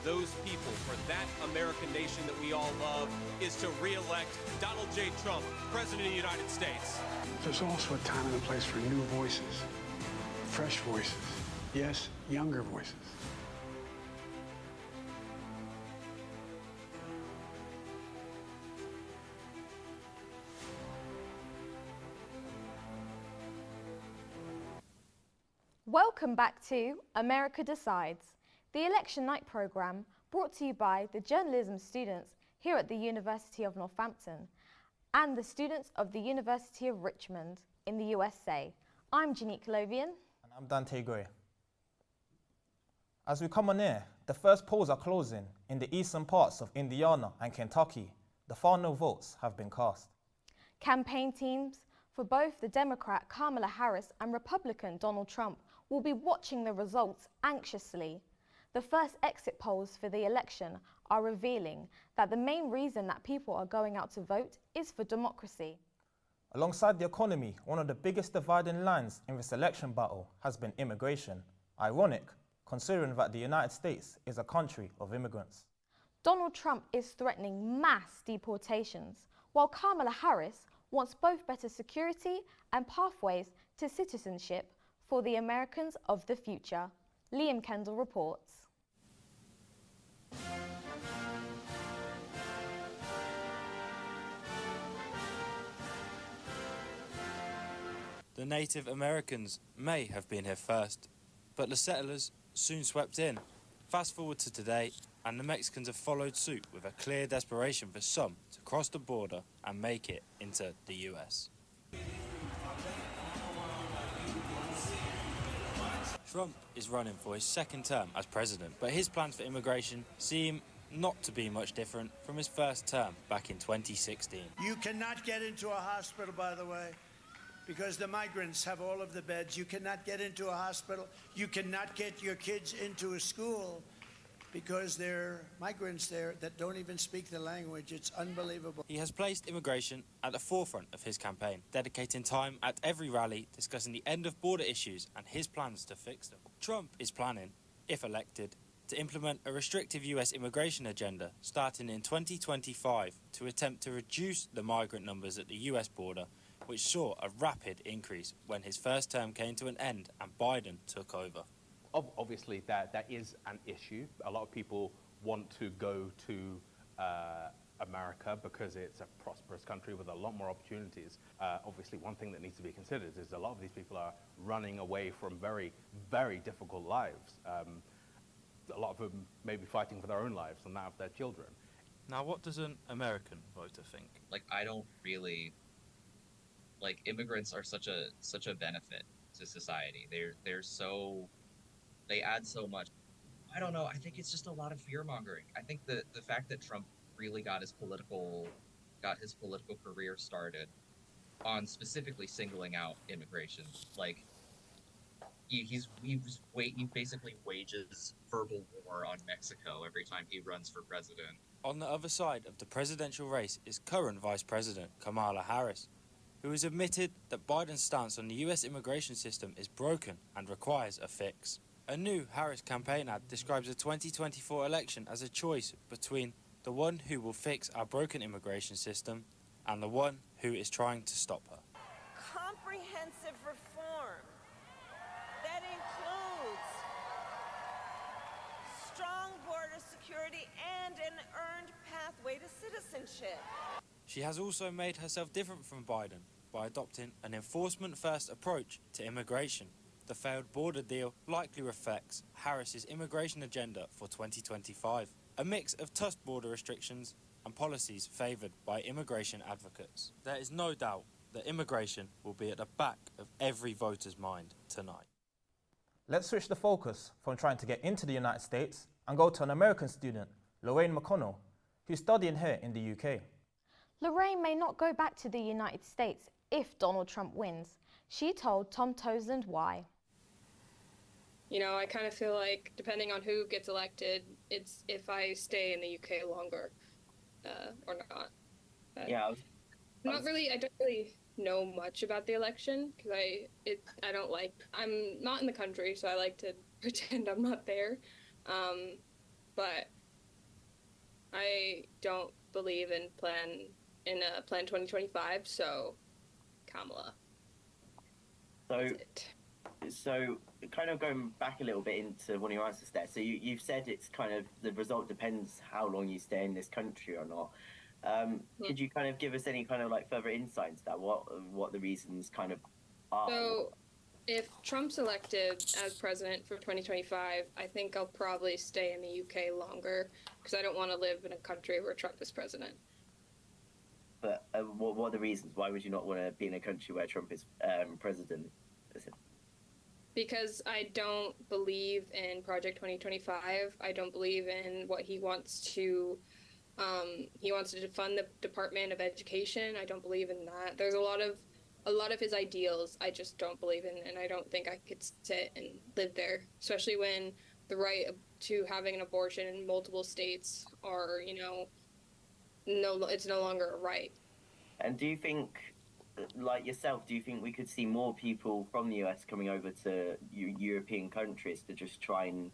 those people, for that American nation that we all love, is to re-elect Donald J. Trump, President of the United States. There's also a time and a place for new voices, fresh voices, yes, younger voices. Welcome back to America Decides, the election night programme brought to you by the journalism students here at the University of Northampton and the students of the University of Richmond in the USA. I'm Janique Lovian. And I'm Dante Gray. As we come on air, the first polls are closing in the eastern parts of Indiana and Kentucky. The final votes have been cast. Campaign teams for both the Democrat Kamala Harris and Republican Donald Trump will be watching the results anxiously. The first exit polls for the election are revealing that the main reason that people are going out to vote is for democracy. Alongside the economy, one of the biggest dividing lines in this election battle has been immigration. Ironic, considering that the United States is a country of immigrants. Donald Trump is threatening mass deportations, while Kamala Harris wants both better security and pathways to citizenship for the Americans of the future. Liam Kendall reports. The Native Americans may have been here first, but the settlers soon swept in. Fast forward to today, and the Mexicans have followed suit with a clear desperation for some to cross the border and make it into the US. Trump is running for his second term as president, but his plans for immigration seem not to be much different from his first term back in 2016. You cannot get into a hospital, by the way, because the migrants have all of the beds. You cannot get into a hospital. You cannot get your kids into a school because there are migrants there that don't even speak the language. It's unbelievable. He has placed immigration at the forefront of his campaign, dedicating time at every rally discussing the end of border issues and his plans to fix them. Trump is planning, if elected, to implement a restrictive US immigration agenda starting in 2025 to attempt to reduce the migrant numbers at the US border, which saw a rapid increase when his first term came to an end and Biden took over. Obviously, that is an issue. A lot of people want to go to America because it's a prosperous country with a lot more opportunities. Obviously, one thing that needs to be considered is a lot of these people are running away from very, very difficult lives. A lot of them may be fighting for their own lives and that of their children. Now, what does an American voter think? I don't really, immigrants are such a benefit to society. They add so much. I don't know. I think it's just a lot of fear mongering. I think the fact that Trump really got his political career started on specifically singling out immigration. He basically wages verbal war on Mexico every time he runs for president. On the other side of the presidential race is current Vice President Kamala Harris, who has admitted that Biden's stance on the US immigration system is broken and requires a fix. A new Harris campaign ad describes the 2024 election as a choice between the one who will fix our broken immigration system and the one who is trying to stop her. Comprehensive reform that includes strong border security and an earned pathway to citizenship. She has also made herself different from Biden by adopting an enforcement-first approach to immigration. The failed border deal likely reflects Harris's immigration agenda for 2025, a mix of tough border restrictions and policies favoured by immigration advocates. There is no doubt that immigration will be at the back of every voter's mind tonight. Let's switch the focus from trying to get into the United States and go to an American student, Lorraine McConnell, who's studying here in the UK. Lorraine may not go back to the United States if Donald Trump wins. She told Tom Tosland why. You know, I kind of feel like depending on who gets elected, it's if I stay in the UK longer or not. I don't really know much about the election because I'm not in the country, so I like to pretend I'm not there. But I don't believe in Plan 2025, so Kamala. So kind of going back a little bit into one of your answers there. So you've said it's kind of the result depends how long you stay in this country or not. Could you kind of give us any kind of like further insight into that? What the reasons kind of are? So if Trump's elected as president for 2025, I think I'll probably stay in the UK longer because I don't want to live in a country where Trump is president. But what are the reasons? Why would you not want to be in a country where Trump is president? Because I don't believe in Project 2025. I don't believe in what he wants to defund the Department of Education. I don't believe in that. There's a lot of his ideals I just don't believe in, and I don't think I could sit and live there, especially when the right to having an abortion in multiple states are, it's no longer a right. And do you think, like yourself, do you think we could see more people from the US coming over to European countries to just try and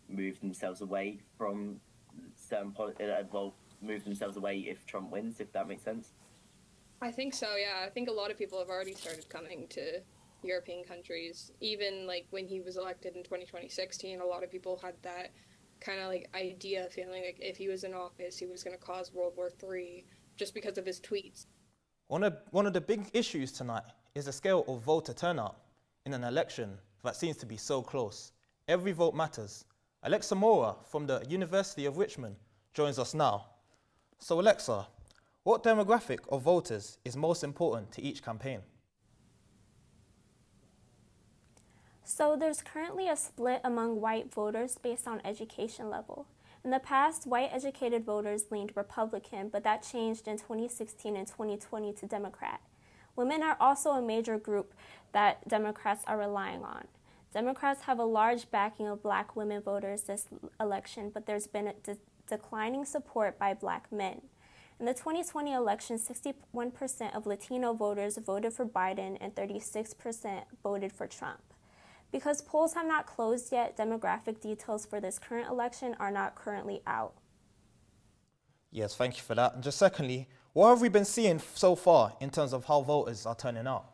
move themselves away from certain move themselves away if Trump wins, if that makes sense? I think so, yeah. I think a lot of people have already started coming to European countries. Even like when he was elected in 2016, a lot of people had that kind of like idea, feeling like if he was in office, he was going to cause World War III just because of his tweets. One of the big issues tonight is the scale of voter turnout in an election that seems to be so close. Every vote matters. Alexa Mora from the University of Richmond joins us now. So Alexa, what demographic of voters is most important to each campaign? So there's currently a split among white voters based on education level. In the past, white educated voters leaned Republican, but that changed in 2016 and 2020 to Democrat. Women are also a major group that Democrats are relying on. Democrats have a large backing of black women voters this election, but there's been a declining support by black men. In the 2020 election, 61% of Latino voters voted for Biden and 36% voted for Trump. Because polls have not closed yet, demographic details for this current election are not currently out. Yes, thank you for that. And just secondly, what have we been seeing so far in terms of how voters are turning out?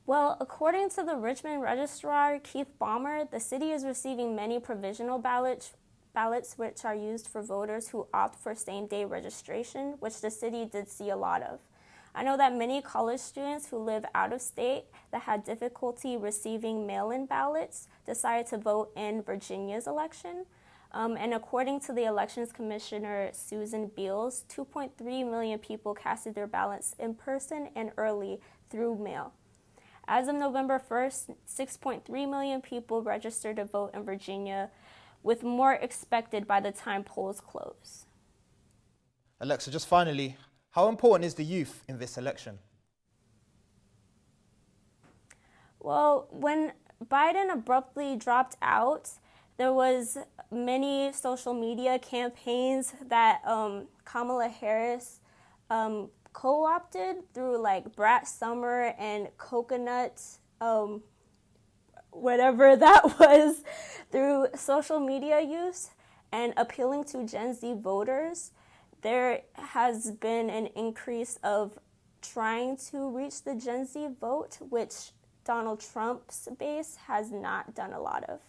Well, according to the Richmond Registrar, Keith Ballmer, the city is receiving many provisional ballots which are used for voters who opt for same-day registration, which the city did see a lot of. I know that many college students who live out of state that had difficulty receiving mail-in ballots decided to vote in Virginia's election. And according to the Elections Commissioner, Susan Beals, 2.3 million people casted their ballots in person and early through mail. As of November 1st, 6.3 million people registered to vote in Virginia, with more expected by the time polls close. Alexa, just finally, how important is the youth in this election? Well, when Biden abruptly dropped out, there was many social media campaigns that Kamala Harris co-opted through like Brat Summer and Coconut, whatever that was, through social media use and appealing to Gen Z voters. There has been an increase of trying to reach the Gen Z vote, which Donald Trump's base has not done a lot of.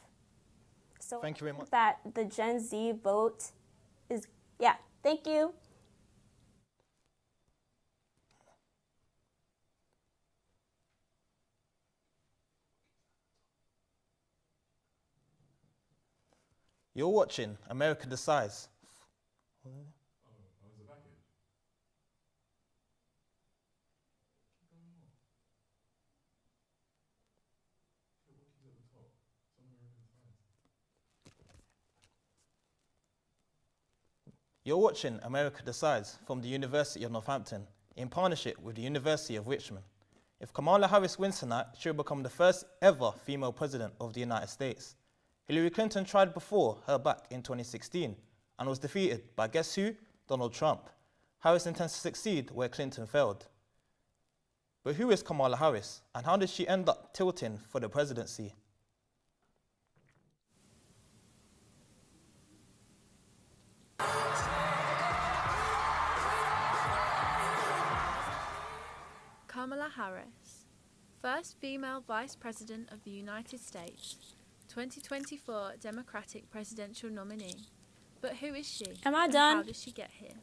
So thank you very much. That the Gen Z vote is, yeah, thank you. You're watching America Decides. You're watching America Decides from the University of Northampton in partnership with the University of Richmond. If Kamala Harris wins tonight, she'll become the first ever female president of the United States. Hillary Clinton tried before her back in 2016 and was defeated by guess who? Donald Trump. Harris intends to succeed where Clinton failed. But who is Kamala Harris and how did she end up tilting for the presidency? Kamala Harris, first female Vice President of the United States, 2024 Democratic presidential nominee. But who is she? Am I and done? How did she get here?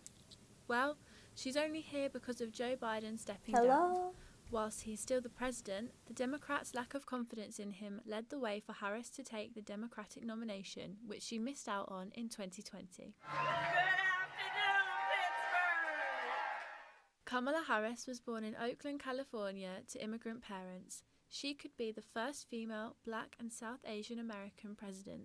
Well, she's only here because of Joe Biden stepping Hello? down. Whilst he's still the president, the Democrats' lack of confidence in him led the way for Harris to take the Democratic nomination, which she missed out on in 2020. Kamala Harris was born in Oakland, California, to immigrant parents. She could be the first female, Black and South Asian American president.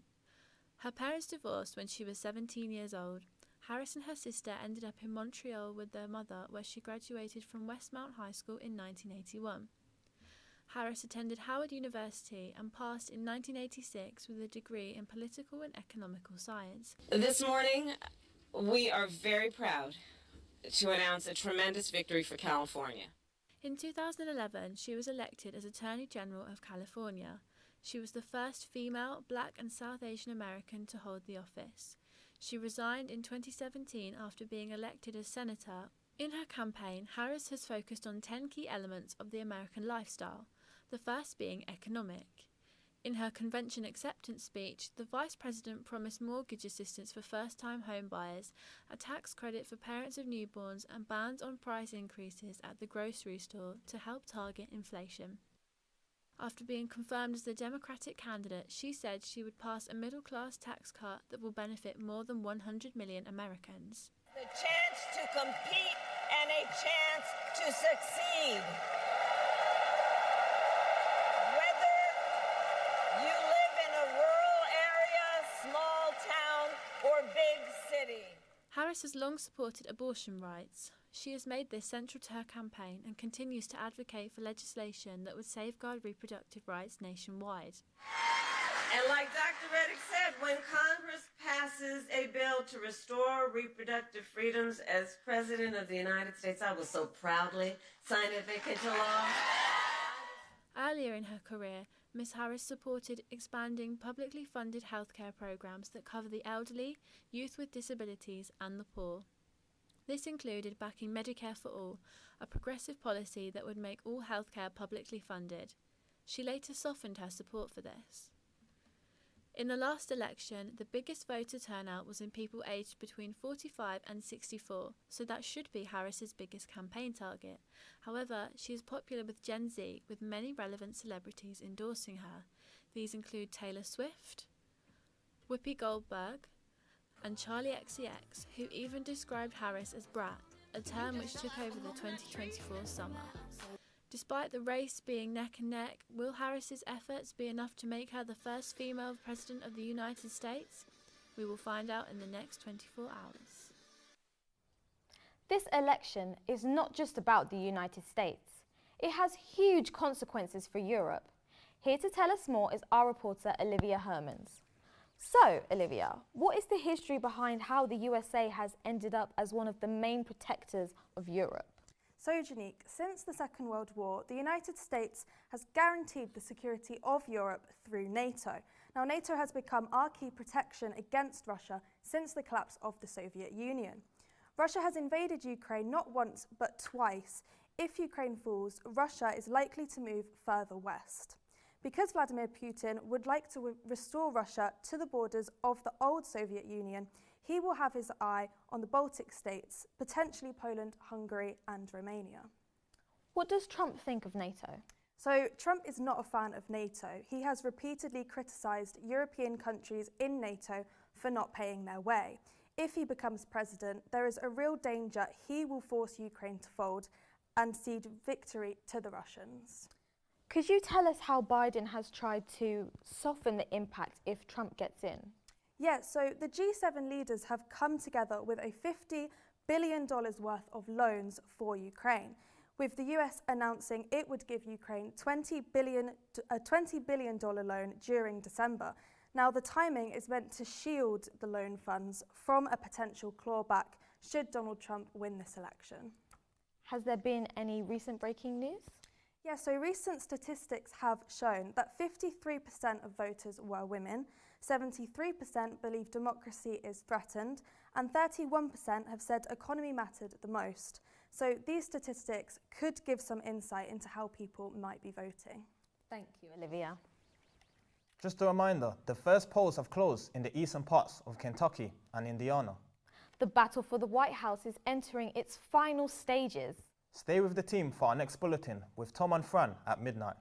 Her parents divorced when she was 17 years old. Harris and her sister ended up in Montreal with their mother, where she graduated from Westmount High School in 1981. Harris attended Howard University and passed in 1986 with a degree in political and economical science. This morning, we are very proud to announce a tremendous victory for California. In 2011, she was elected as Attorney General of California. She was the first female, Black and South Asian American to hold the office. She resigned in 2017 after being elected as senator. In her campaign, Harris has focused on 10 key elements of the American lifestyle, the first being economic. In her convention acceptance speech, the vice president promised mortgage assistance for first-time home buyers, a tax credit for parents of newborns, and bans on price increases at the grocery store to help target inflation. After being confirmed as the Democratic candidate, she said she would pass a middle-class tax cut that will benefit more than 100 million Americans. The chance to compete and a chance to succeed. Whether you live in a rural area, small town, or big city. Harris has long supported abortion rights. She has made this central to her campaign and continues to advocate for legislation that would safeguard reproductive rights nationwide. And like Dr. Reddick said, when Congress passes a bill to restore reproductive freedoms, as President of the United States, I will so proudly sign it into law. Earlier in her career, Ms. Harris supported expanding publicly funded healthcare programs that cover the elderly, youth with disabilities, and the poor. This included backing Medicare for All, a progressive policy that would make all healthcare publicly funded. She later softened her support for this. In the last election, the biggest voter turnout was in people aged between 45 and 64, so that should be Harris's biggest campaign target. However, she is popular with Gen Z, with many relevant celebrities endorsing her. These include Taylor Swift, Whoopi Goldberg, and Charlie XCX, who even described Harris as brat, a term which took over the 2024 summer. Despite the race being neck and neck, will Harris's efforts be enough to make her the first female president of the United States? We will find out in the next 24 hours. This election is not just about the United States. It has huge consequences for Europe. Here to tell us more is our reporter Olivia Hermans. So, Olivia, what is the history behind how the USA has ended up as one of the main protectors of Europe? So, Janique, since the Second World War, the United States has guaranteed the security of Europe through NATO. Now, NATO has become our key protection against Russia since the collapse of the Soviet Union. Russia has invaded Ukraine not once, but twice. If Ukraine falls, Russia is likely to move further west. Because Vladimir Putin would like to restore Russia to the borders of the old Soviet Union, he will have his eye on the Baltic states, potentially Poland, Hungary, and Romania. What does Trump think of NATO? So, Trump is not a fan of NATO. He has repeatedly criticised European countries in NATO for not paying their way. If he becomes president, there is a real danger he will force Ukraine to fold and cede victory to the Russians. Could you tell us how Biden has tried to soften the impact if Trump gets in? Yeah, so the G7 leaders have come together with a $50 billion worth of loans for Ukraine, with the US announcing it would give Ukraine a $20 billion loan during December. Now, the timing is meant to shield the loan funds from a potential clawback should Donald Trump win this election. Has there been any recent breaking news? Yeah, so recent statistics have shown that 53% of voters were women, 73% believe democracy is threatened, and 31% have said economy mattered the most. So these statistics could give some insight into how people might be voting. Thank you, Olivia. Just a reminder, the first polls have closed in the eastern parts of Kentucky and Indiana. The battle for the White House is entering its final stages. Stay with the team for our next bulletin with Tom and Fran at midnight.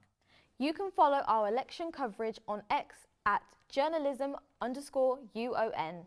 You can follow our election coverage on X at journalism_UON.